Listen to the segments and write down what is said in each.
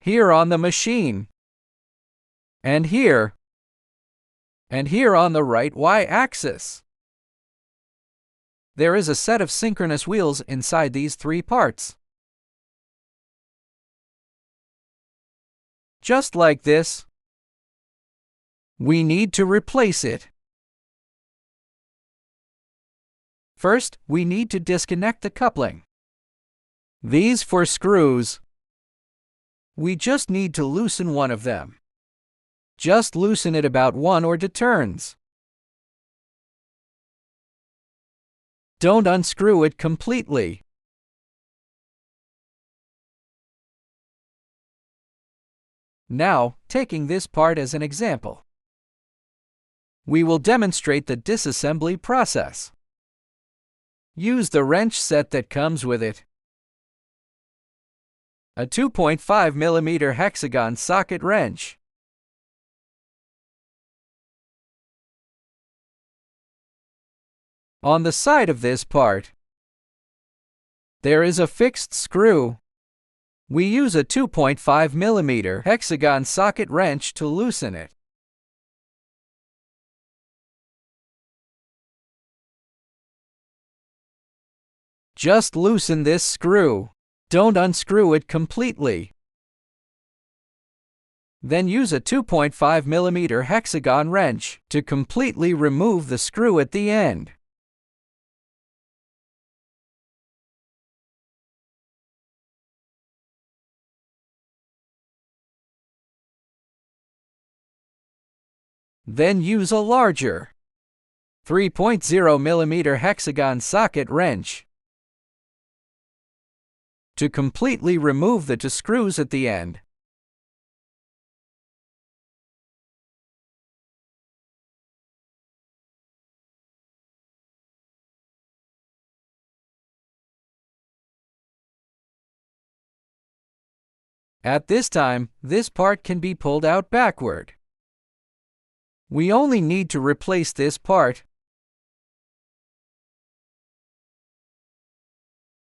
here on the machine, and here on the right y-axis. There is a set of synchronous wheels inside these three parts. Just like this. We need to replace it. First, we need to disconnect the coupling. These 4 screws. We just need to loosen one of them. Just loosen it about 1 or 2 turns. Don't unscrew it completely. Now, taking this part as an example, we will demonstrate the disassembly process. Use the wrench set that comes with it. A 2.5 mm hexagon socket wrench. On the side of this part, there is a fixed screw. We use a 2.5 mm hexagon socket wrench to loosen it. Just loosen this screw. Don't unscrew it completely. Then use a 2.5 mm hexagon wrench to completely remove the screw at the end. Then use a larger 3.0 mm hexagon socket wrench to completely remove the 2 screws at the end. At this time, this part can be pulled out backward. We only need to replace this part.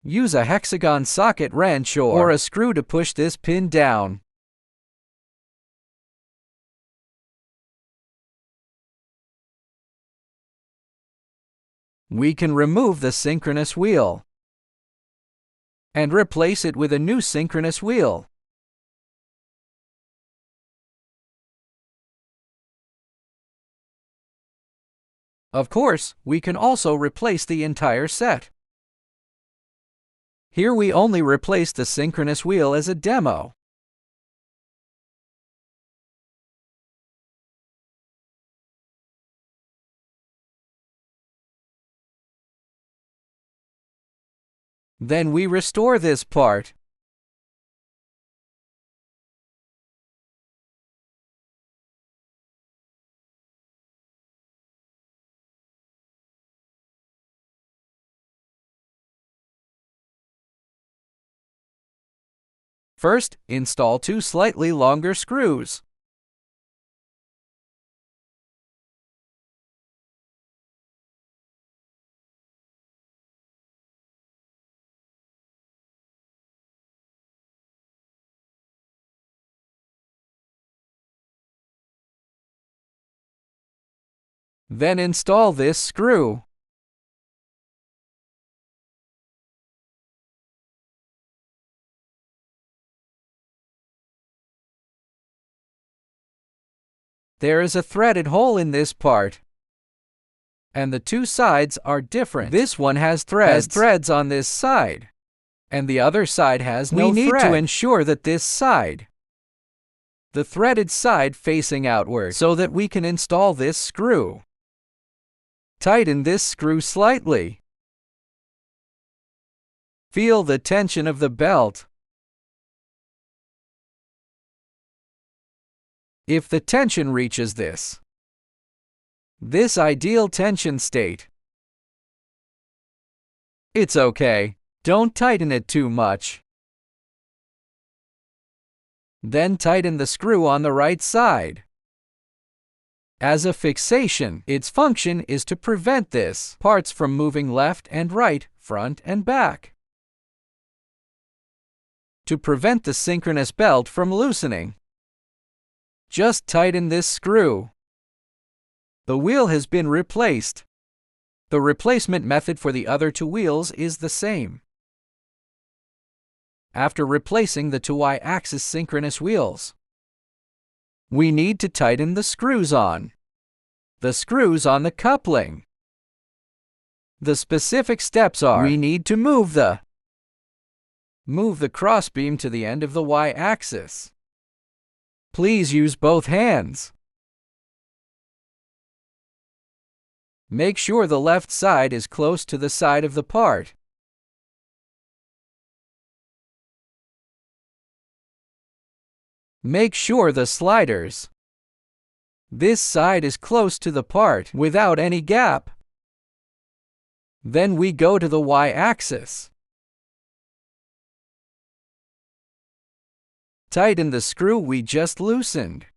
Use a hexagon socket wrench or a screw to push this pin down. We can remove the synchronous wheel and replace it with a new synchronous wheel. Of course, we can also replace the entire set. Here we only replace the synchronous wheel as a demo. Then we restore this part. First, install 2 slightly longer screws. Then install this screw. There is a threaded hole in this part, and the 2 sides are different. This one has threads on this side, and the other side has no thread. We need to ensure that this side, the threaded side facing outward, so that we can install this screw. Tighten this screw slightly. Feel the tension of the belt. If the tension reaches this ideal tension state, it's okay. Don't tighten it too much. Then tighten the screw on the right side. As a fixation, its function is to prevent this parts from moving left and right, front and back. To prevent the synchronous belt from loosening, just tighten this screw. The wheel has been replaced. The replacement method for the other two wheels is the same. After replacing the two Y-axis synchronous wheels, we need to tighten the screws on. The screws on the coupling. The specific steps are: we need to move the crossbeam to the end of the Y-axis. Please use both hands. Make sure the left side is close to the side of the part. Make sure the sliders. This side is close to the part without any gap. Then we go to the Y-axis. Tighten the screw we just loosened.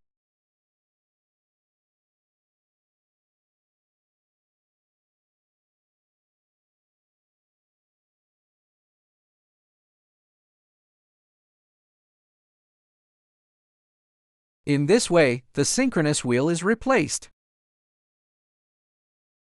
In this way, the synchronous wheel is replaced.